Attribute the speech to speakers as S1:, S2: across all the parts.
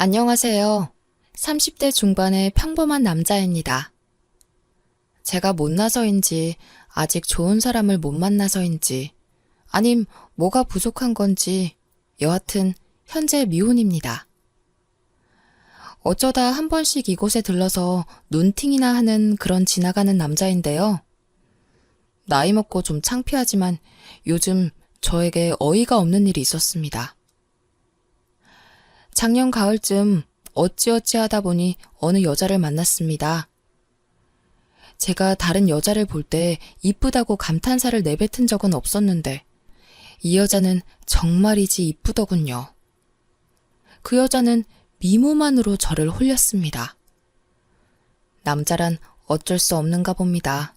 S1: 안녕하세요. 30대 중반의 평범한 남자입니다. 제가 못나서인지, 아직 좋은 사람을 못 만나서인지, 아님 뭐가 부족한 건지, 여하튼 현재 미혼입니다. 어쩌다 한 번씩 이곳에 들러서 눈팅이나 하는 그런 지나가는 남자인데요. 나이 먹고 좀 창피하지만 요즘 저에게 어이가 없는 일이 있었습니다. 작년 가을쯤 어찌어찌 하다 보니 어느 여자를 만났습니다. 제가 다른 여자를 볼 때 이쁘다고 감탄사를 내뱉은 적은 없었는데 이 여자는 정말이지 이쁘더군요. 그 여자는 미모만으로 저를 홀렸습니다. 남자란 어쩔 수 없는가 봅니다.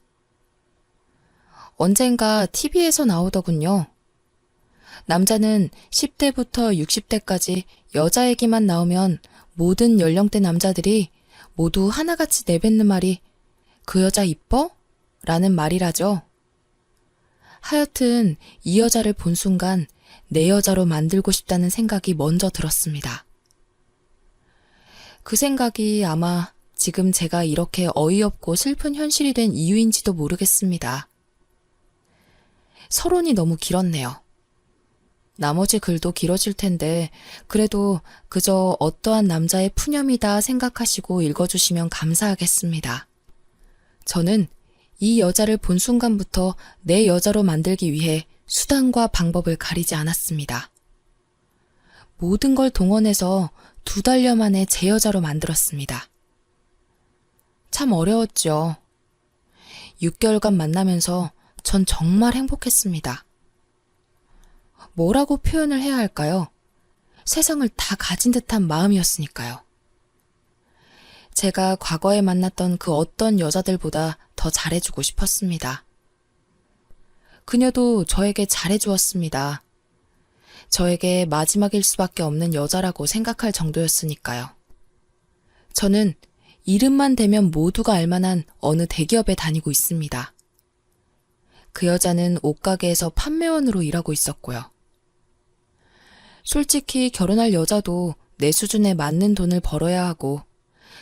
S1: 언젠가 TV에서 나오더군요. 남자는 10대부터 60대까지 여자 얘기만 나오면 모든 연령대 남자들이 모두 하나같이 내뱉는 말이 "그 여자 이뻐?" 라는 말이라죠. 하여튼 이 여자를 본 순간 내 여자로 만들고 싶다는 생각이 먼저 들었습니다. 그 생각이 아마 지금 제가 이렇게 어이없고 슬픈 현실이 된 이유인지도 모르겠습니다. 서론이 너무 길었네요. 나머지 글도 길어질 텐데 그래도 그저 어떠한 남자의 푸념이다 생각하시고 읽어주시면 감사하겠습니다. 저는 이 여자를 본 순간부터 내 여자로 만들기 위해 수단과 방법을 가리지 않았습니다. 모든 걸 동원해서 2달여 만에 제 여자로 만들었습니다. 참 어려웠죠. 6개월간 만나면서 전 정말 행복했습니다. 뭐라고 표현을 해야 할까요? 세상을 다 가진 듯한 마음이었으니까요. 제가 과거에 만났던 그 어떤 여자들보다 더 잘해주고 싶었습니다. 그녀도 저에게 잘해주었습니다. 저에게 마지막일 수밖에 없는 여자라고 생각할 정도였으니까요. 저는 이름만 대면 모두가 알만한 어느 대기업에 다니고 있습니다. 그 여자는 옷가게에서 판매원으로 일하고 있었고요. 솔직히 결혼할 여자도 내 수준에 맞는 돈을 벌어야 하고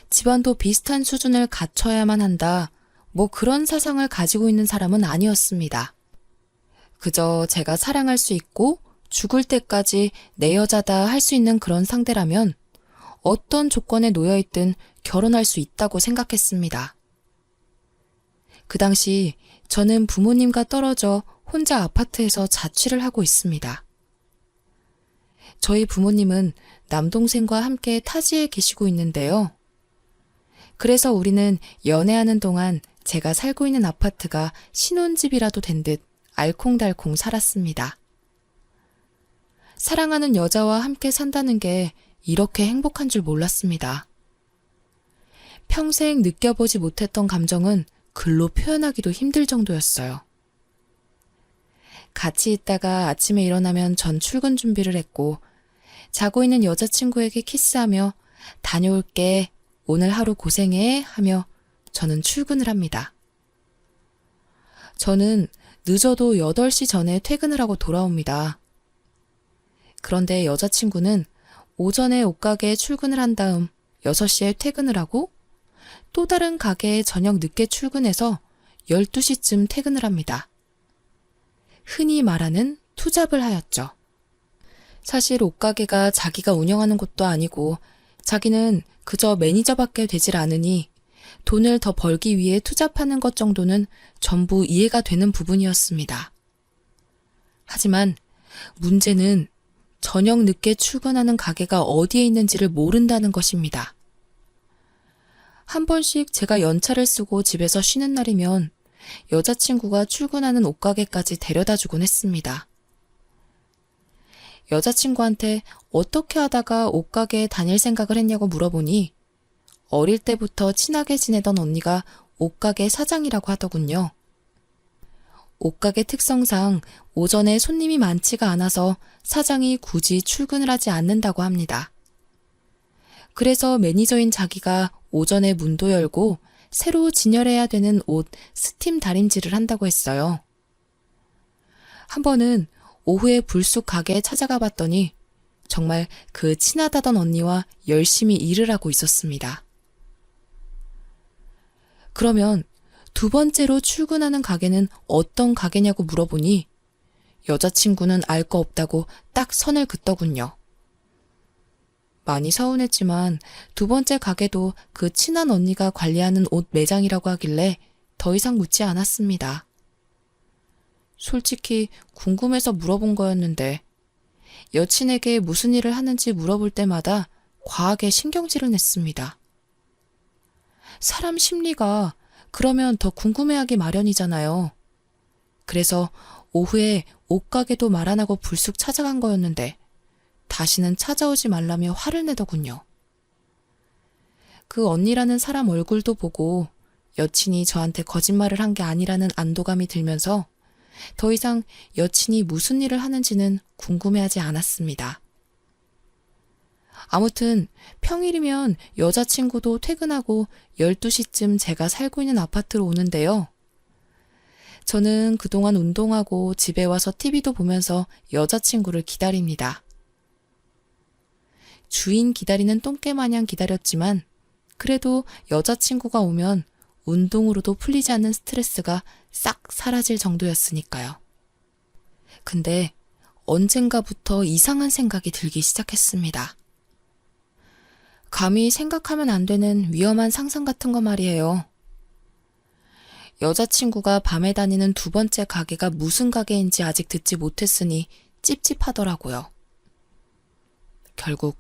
S1: 집안도 비슷한 수준을 갖춰야만 한다, 뭐 그런 사상을 가지고 있는 사람은 아니었습니다. 그저 제가 사랑할 수 있고 죽을 때까지 내 여자다 할 수 있는 그런 상대라면 어떤 조건에 놓여있든 결혼할 수 있다고 생각했습니다. 그 당시 저는 부모님과 떨어져 혼자 아파트에서 자취를 하고 있습니다. 저희 부모님은 남동생과 함께 타지에 계시고 있는데요. 그래서 우리는 연애하는 동안 제가 살고 있는 아파트가 신혼집이라도 된 듯 알콩달콩 살았습니다. 사랑하는 여자와 함께 산다는 게 이렇게 행복한 줄 몰랐습니다. 평생 느껴보지 못했던 감정은 글로 표현하기도 힘들 정도였어요. 같이 있다가 아침에 일어나면 전 출근 준비를 했고 자고 있는 여자친구에게 키스하며 "다녀올게, 오늘 하루 고생해" 하며 저는 출근을 합니다. 저는 늦어도 8시 전에 퇴근을 하고 돌아옵니다. 그런데 여자친구는 오전에 옷가게에 출근을 한 다음 6시에 퇴근을 하고 또 다른 가게에 저녁 늦게 출근해서 12시쯤 퇴근을 합니다. 흔히 말하는 투잡을 하였죠. 사실 옷가게가 자기가 운영하는 곳도 아니고 자기는 그저 매니저밖에 되질 않으니 돈을 더 벌기 위해 투잡하는 것 정도는 전부 이해가 되는 부분이었습니다. 하지만 문제는 저녁 늦게 출근하는 가게가 어디에 있는지를 모른다는 것입니다. 한 번씩 제가 연차를 쓰고 집에서 쉬는 날이면 여자친구가 출근하는 옷가게까지 데려다 주곤 했습니다. 여자친구한테 어떻게 하다가 옷가게에 다닐 생각을 했냐고 물어보니 어릴 때부터 친하게 지내던 언니가 옷가게 사장이라고 하더군요. 옷가게 특성상 오전에 손님이 많지가 않아서 사장이 굳이 출근을 하지 않는다고 합니다. 그래서 매니저인 자기가 오전에 문도 열고 새로 진열해야 되는 옷 스팀 다림질을 한다고 했어요. 한 번은 오후에 불쑥 가게에 찾아가 봤더니 정말 그 친하다던 언니와 열심히 일을 하고 있었습니다. 그러면 두 번째로 출근하는 가게는 어떤 가게냐고 물어보니 여자친구는 알 거 없다고 딱 선을 긋더군요. 많이 서운했지만 두 번째 가게도 그 친한 언니가 관리하는 옷 매장이라고 하길래 더 이상 묻지 않았습니다. 솔직히 궁금해서 물어본 거였는데 여친에게 무슨 일을 하는지 물어볼 때마다 과하게 신경질을 냈습니다. 사람 심리가 그러면 더 궁금해하기 마련이잖아요. 그래서 오후에 옷가게도 말 안 하고 불쑥 찾아간 거였는데 다시는 찾아오지 말라며 화를 내더군요. 그 언니라는 사람 얼굴도 보고 여친이 저한테 거짓말을 한 게 아니라는 안도감이 들면서 더 이상 여친이 무슨 일을 하는지는 궁금해하지 않았습니다. 아무튼 평일이면 여자친구도 퇴근하고 12시쯤 제가 살고 있는 아파트로 오는데요. 저는 그동안 운동하고 집에 와서 TV도 보면서 여자친구를 기다립니다. 주인 기다리는 똥개 마냥 기다렸지만 그래도 여자친구가 오면 운동으로도 풀리지 않는 스트레스가 싹 사라질 정도였으니까요. 근데 언젠가부터 이상한 생각이 들기 시작했습니다. 감히 생각하면 안 되는 위험한 상상 같은 거 말이에요. 여자친구가 밤에 다니는 두 번째 가게가 무슨 가게인지 아직 듣지 못했으니 찝찝하더라고요. 결국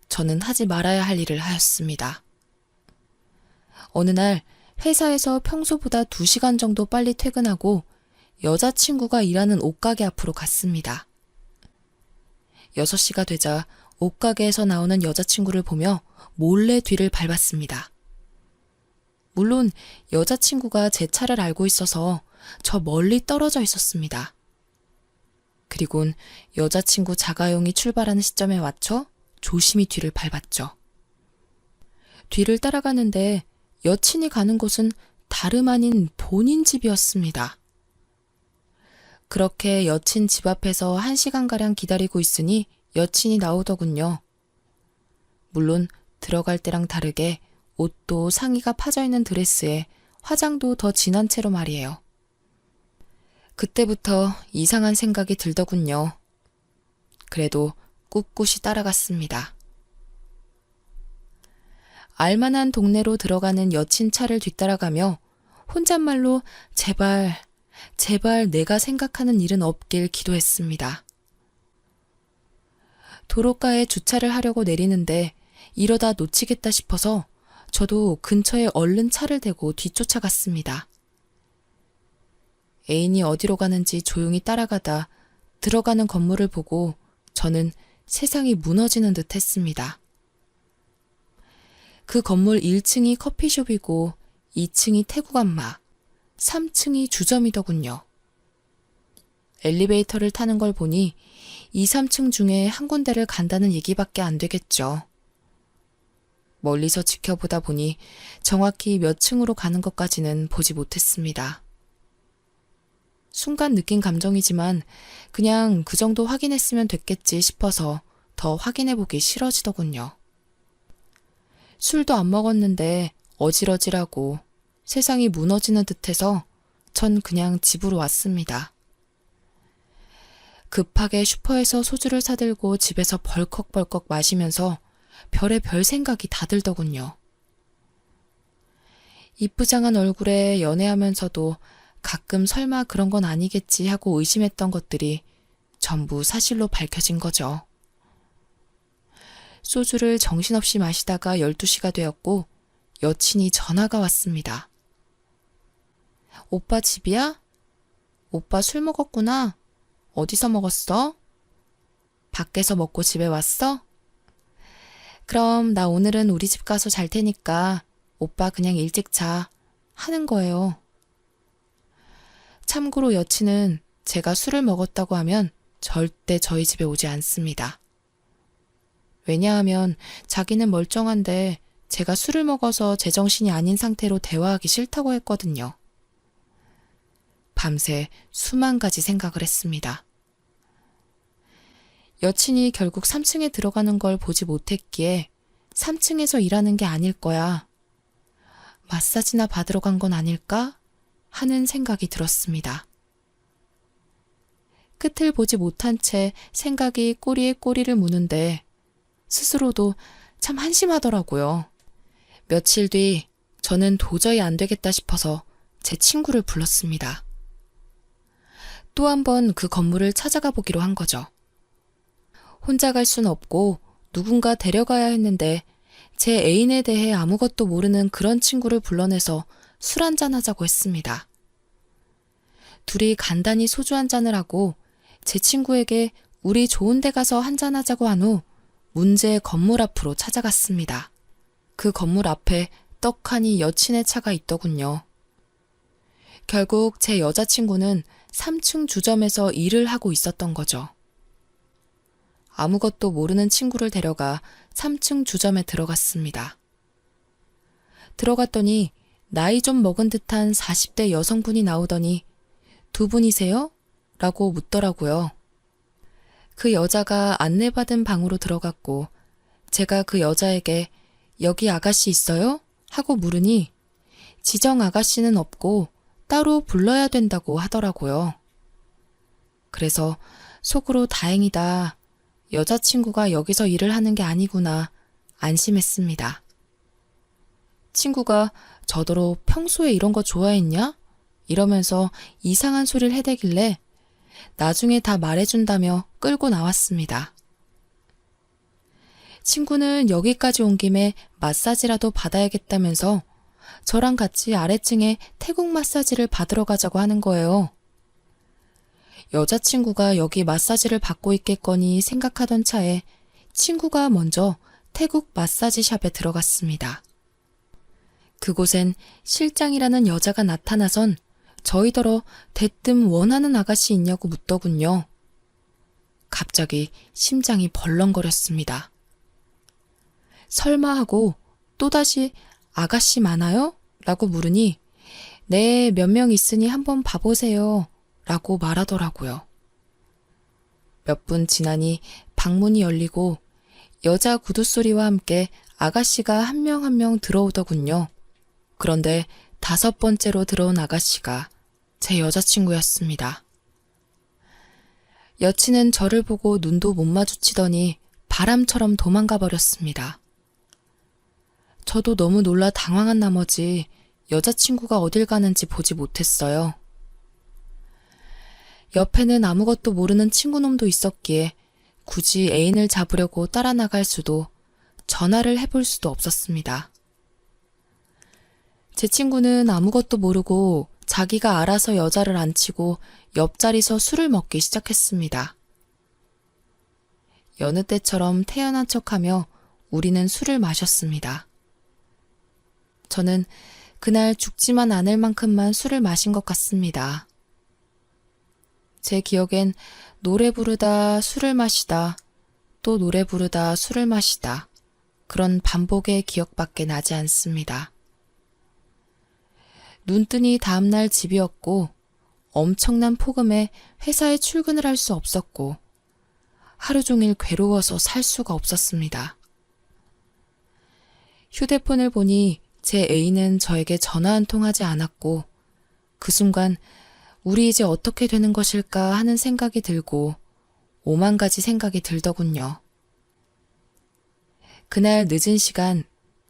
S1: 저는 하지 말아야 할 일을 하였습니다. 어느 날 회사에서 평소보다 2시간 정도 빨리 퇴근하고 여자친구가 일하는 옷가게 앞으로 갔습니다. 6시가 되자 옷가게에서 나오는 여자친구를 보며 몰래 뒤를 밟았습니다. 물론 여자친구가 제 차를 알고 있어서 저 멀리 떨어져 있었습니다. 그리곤 여자친구 자가용이 출발하는 시점에 맞춰 조심히 뒤를 밟았죠. 뒤를 따라가는데 여친이 가는 곳은 다름 아닌 본인 집이었습니다. 그렇게 여친 집 앞에서 1시간가량 기다리고 있으니 여친이 나오더군요. 물론 들어갈 때랑 다르게 옷도 상의가 파져있는 드레스에 화장도 더 진한 채로 말이에요. 그때부터 이상한 생각이 들더군요. 그래도 꿋꿋이 따라갔습니다. 알만한 동네로 들어가는 여친 차를 뒤따라가며 혼잣말로 제발 내가 생각하는 일은 없길 기도했습니다. 도로가에 주차를 하려고 내리는데 이러다 놓치겠다 싶어서 저도 근처에 얼른 차를 대고 뒤쫓아갔습니다. 애인이 어디로 가는지 조용히 따라가다 들어가는 건물을 보고 저는 세상이 무너지는 듯 했습니다. 그 건물 1층이 커피숍이고 2층이 태국안마, 3층이 주점이더군요. 엘리베이터를 타는 걸 보니 2, 3층 중에 한 군데를 간다는 얘기밖에 안 되겠죠. 멀리서 지켜보다 보니 정확히 몇 층으로 가는 것까지는 보지 못했습니다. 순간 느낀 감정이지만 그냥 그 정도 확인했으면 됐겠지 싶어서 더 확인해보기 싫어지더군요. 술도 안 먹었는데 어질어질하고 세상이 무너지는 듯해서 전 그냥 집으로 왔습니다. 급하게 슈퍼에서 소주를 사들고 집에서 벌컥벌컥 마시면서 별의별 생각이 다 들더군요. 이쁘장한 얼굴에 연애하면서도 가끔 설마 그런 건 아니겠지 하고 의심했던 것들이 전부 사실로 밝혀진 거죠. 소주를 정신없이 마시다가 12시가 되었고 여친이 전화가 왔습니다. 오빠 집이야? 오빠 술 먹었구나. 어디서 먹었어? 밖에서 먹고 집에 왔어? 그럼 나 오늘은 우리 집 가서 잘 테니까 오빠 그냥 일찍 자 하는 거예요. 참고로 여친은 제가 술을 먹었다고 하면 절대 저희 집에 오지 않습니다. 왜냐하면 자기는 멀쩡한데 제가 술을 먹어서 제정신이 아닌 상태로 대화하기 싫다고 했거든요. 밤새 수만 가지 생각을 했습니다. 여친이 결국 3층에 들어가는 걸 보지 못했기에 3층에서 일하는 게 아닐 거야. 마사지나 받으러 간 건 아닐까? 하는 생각이 들었습니다. 끝을 보지 못한 채 생각이 꼬리에 꼬리를 무는데 스스로도 참 한심하더라고요. 며칠 뒤 저는 도저히 안 되겠다 싶어서 제 친구를 불렀습니다. 또 한 번 그 건물을 찾아가 보기로 한 거죠. 혼자 갈 순 없고 누군가 데려가야 했는데 제 애인에 대해 아무것도 모르는 그런 친구를 불러내서 술 한잔 하자고 했습니다. 둘이 간단히 소주 한잔을 하고 제 친구에게 우리 좋은 데 가서 한잔하자고 한 후 문제의 건물 앞으로 찾아갔습니다. 그 건물 앞에 떡하니 여친의 차가 있더군요. 결국 제 여자친구는 3층 주점에서 일을 하고 있었던 거죠. 아무것도 모르는 친구를 데려가 3층 주점에 들어갔습니다. 들어갔더니 나이 좀 먹은 듯한 40대 여성분이 나오더니 두 분이세요? 라고 묻더라고요. 그 여자가 안내받은 방으로 들어갔고 제가 그 여자에게 여기 아가씨 있어요? 하고 물으니 지정 아가씨는 없고 따로 불러야 된다고 하더라고요. 그래서 속으로 다행이다. 여자친구가 여기서 일을 하는 게 아니구나 안심했습니다. 친구가 저더러 평소에 이런 거 좋아했냐? 이러면서 이상한 소리를 해대길래 나중에 다 말해준다며 끌고 나왔습니다. 친구는 여기까지 온 김에 마사지라도 받아야겠다면서 저랑 같이 아래층에 태국 마사지를 받으러 가자고 하는 거예요. 여자친구가 여기 마사지를 받고 있겠거니 생각하던 차에 친구가 먼저 태국 마사지 샵에 들어갔습니다. 그곳엔 실장이라는 여자가 나타나선 저희더러 대뜸 원하는 아가씨 있냐고 묻더군요. 갑자기 심장이 벌렁거렸습니다. 설마 하고 또다시 아가씨 많아요? 라고 물으니 네, 몇 명 있으니 한번 봐보세요. 라고 말하더라고요. 몇 분 지나니 방문이 열리고 여자 구두소리와 함께 아가씨가 한 명 한 명 들어오더군요. 그런데 5번째로 들어온 아가씨가 제 여자친구였습니다. 여친은 저를 보고 눈도 못 마주치더니 바람처럼 도망가 버렸습니다. 저도 너무 놀라 당황한 나머지 여자친구가 어딜 가는지 보지 못했어요. 옆에는 아무것도 모르는 친구놈도 있었기에 굳이 애인을 잡으려고 따라 나갈 수도 전화를 해볼 수도 없었습니다. 제 친구는 아무것도 모르고 자기가 알아서 여자를 앉히고 옆자리서 술을 먹기 시작했습니다. 여느 때처럼 태연한 척하며 우리는 술을 마셨습니다. 저는 그날 죽지만 않을 만큼만 술을 마신 것 같습니다. 제 기억엔 노래 부르다 술을 마시다 또 노래 부르다 술을 마시다 그런 반복의 기억밖에 나지 않습니다. 눈뜨니 다음날 집이었고 엄청난 폭음에 회사에 출근을 할 수 없었고 하루 종일 괴로워서 살 수가 없었습니다. 휴대폰을 보니 제 애인은 저에게 전화 한 통 하지 않았고 그 순간 우리 이제 어떻게 되는 것일까 하는 생각이 들고 5만 가지 생각이 들더군요. 그날 늦은 시간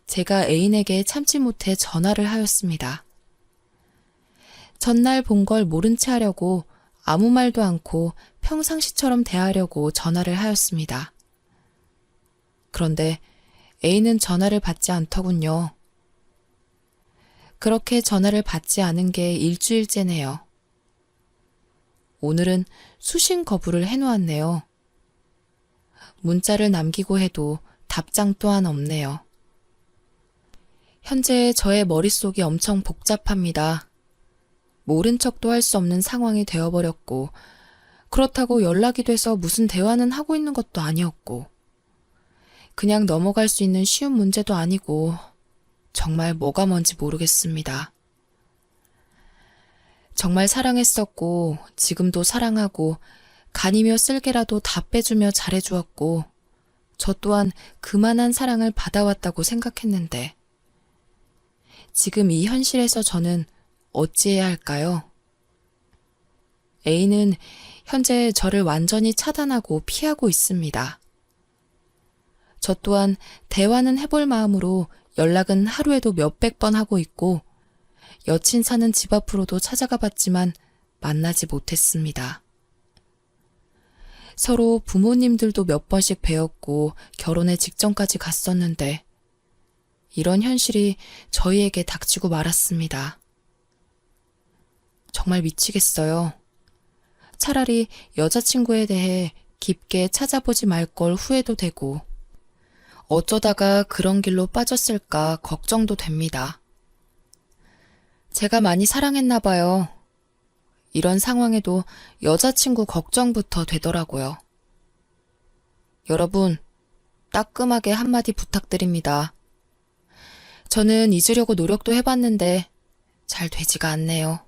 S1: 제가 애인에게 참지 못해 전화를 하였습니다. 전날 본 걸 모른 채 하려고 아무 말도 않고 평상시처럼 대하려고 전화를 하였습니다. 그런데 애인은 전화를 받지 않더군요. 그렇게 전화를 받지 않은 게 일주일째네요. 오늘은 수신 거부를 해놓았네요. 문자를 남기고 해도 답장 또한 없네요. 현재 저의 머릿속이 엄청 복잡합니다. 모른 척도 할 수 없는 상황이 되어버렸고 그렇다고 연락이 돼서 무슨 대화는 하고 있는 것도 아니었고 그냥 넘어갈 수 있는 쉬운 문제도 아니고 정말 뭐가 뭔지 모르겠습니다. 정말 사랑했었고 지금도 사랑하고 간이며 쓸개라도 다 빼주며 잘해주었고, 저 또한 그만한 사랑을 받아왔다고 생각했는데, 지금 이 현실에서 저는 어찌해야 할까요? A는 현재 저를 완전히 차단하고 피하고 있습니다. 저 또한 대화는 해볼 마음으로 연락은 하루에도 몇백 번 하고 있고, 여친 사는 집 앞으로도 찾아가 봤지만 만나지 못했습니다. 서로 부모님들도 몇 번씩 뵈었고 결혼에 직전까지 갔었는데, 이런 현실이 저희에게 닥치고 말았습니다. 정말 미치겠어요. 차라리 여자친구에 대해 깊게 찾아보지 말 걸 후회도 되고, 어쩌다가 그런 길로 빠졌을까 걱정도 됩니다. 제가 많이 사랑했나 봐요. 이런 상황에도 여자친구 걱정부터 되더라고요. 여러분, 따끔하게 한마디 부탁드립니다. 저는 잊으려고 노력도 해봤는데 잘 되지가 않네요.